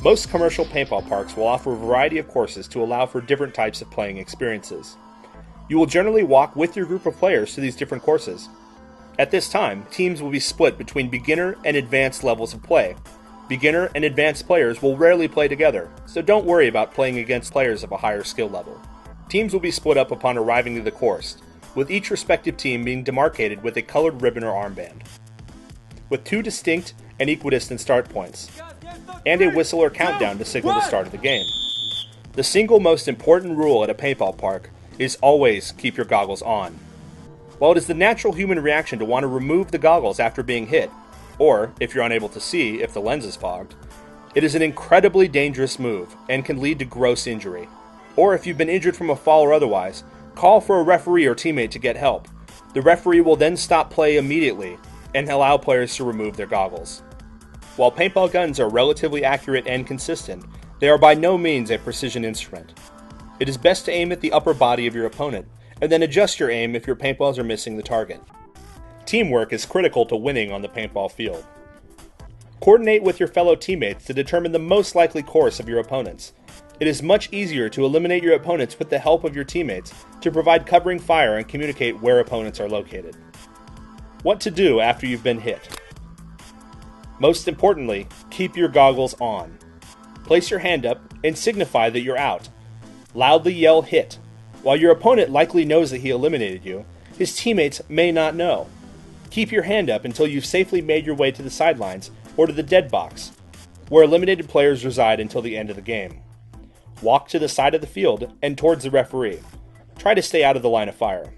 Most commercial paintball parks will offer a variety of courses to allow for different types of playing experiences. You will generally walk with your group of players to these different courses. At this time, teams will be split between beginner and advanced levels of play. Beginner and advanced players will rarely play together, so don't worry about playing against players of a higher skill level. Teams will be split up upon arriving to the course, with each respective team being demarcated with a colored ribbon or armband. With 2 distinct and equidistant start points, and a whistle or countdown to signal the start of the game. The single most important rule at a paintball park is always keep your goggles on. While it is the natural human reaction to want to remove the goggles after being hit, or if you're unable to see if the lens is fogged, it is an incredibly dangerous move and can lead to gross injury. Or if you've been injured from a fall or otherwise, call for a referee or teammate to get help. The referee will then stop play immediately and allow players to remove their goggles. While paintball guns are relatively accurate and consistent, they are by no means a precision instrument. It is best to aim at the upper body of your opponent, and then adjust your aim if your paintballs are missing the target. Teamwork is critical to winning on the paintball field. Coordinate with your fellow teammates to determine the most likely course of your opponents. It is much easier to eliminate your opponents with the help of your teammates to provide covering fire and communicate where opponents are located. What to do after you've been hit. Most importantly, keep your goggles on. Place your hand up and signify that you're out. Loudly yell "hit." While your opponent likely knows that he eliminated you, his teammates may not know. Keep your hand up until you've safely made your way to the sidelines or to the dead box, where eliminated players reside until the end of the game. Walk to the side of the field and towards the referee. Try to stay out of the line of fire.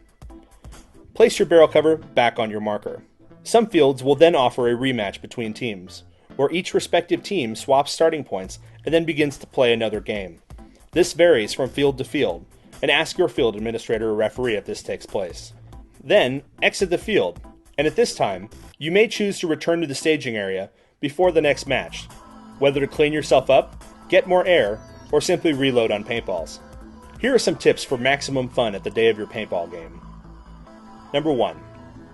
Place your barrel cover back on your marker. Some fields will then offer a rematch between teams, where each respective team swaps starting points and then begins to play another game. This varies from field to field, and ask your field administrator or referee if this takes place. Then, exit the field, and at this time, you may choose to return to the staging area before the next match, whether to clean yourself up, get more air, or simply reload on paintballs. Here are some tips for maximum fun at the day of your paintball game. Number 1.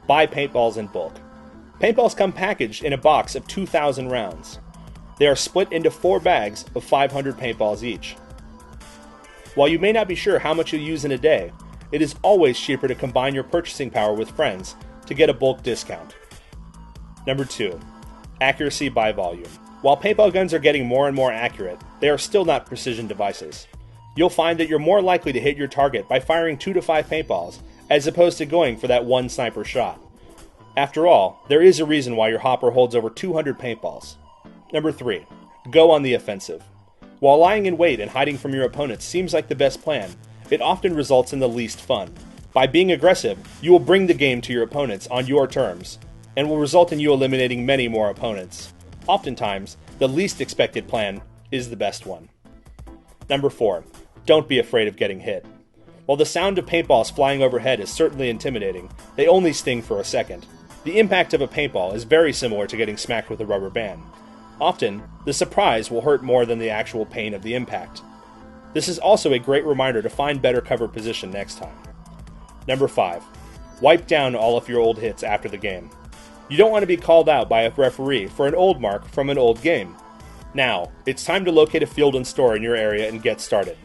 Buy paintballs in bulk. Paintballs come packaged in a box of 2,000 rounds. They are split into 4 bags of 500 paintballs each. While you may not be sure how much you'll use in a day, it is always cheaper to combine your purchasing power with friends to get a bulk discount. Number 2. Accuracy by volume. While paintball guns are getting more and more accurate, they are still not precision devices. You'll find that you're more likely to hit your target by firing 2 to 5 paintballs as opposed to going for that one sniper shot. After all, there is a reason why your hopper holds over 200 paintballs. Number 3. Go on the offensive. While lying in wait and hiding from your opponents seems like the best plan, it often results in the least fun. By being aggressive, you will bring the game to your opponents on your terms, and will result in you eliminating many more opponents. Oftentimes, the least expected plan is the best one. Number 4. Don't be afraid of getting hit. While the sound of paintballs flying overhead is certainly intimidating, they only sting for a second. The impact of a paintball is very similar to getting smacked with a rubber band. Often, the surprise will hurt more than the actual pain of the impact. This is also a great reminder to find better cover position next time. Number 5. Wipe down all of your old hits after the game. You don't want to be called out by a referee for an old mark from an old game. Now, it's time to locate a field and store in your area and get started.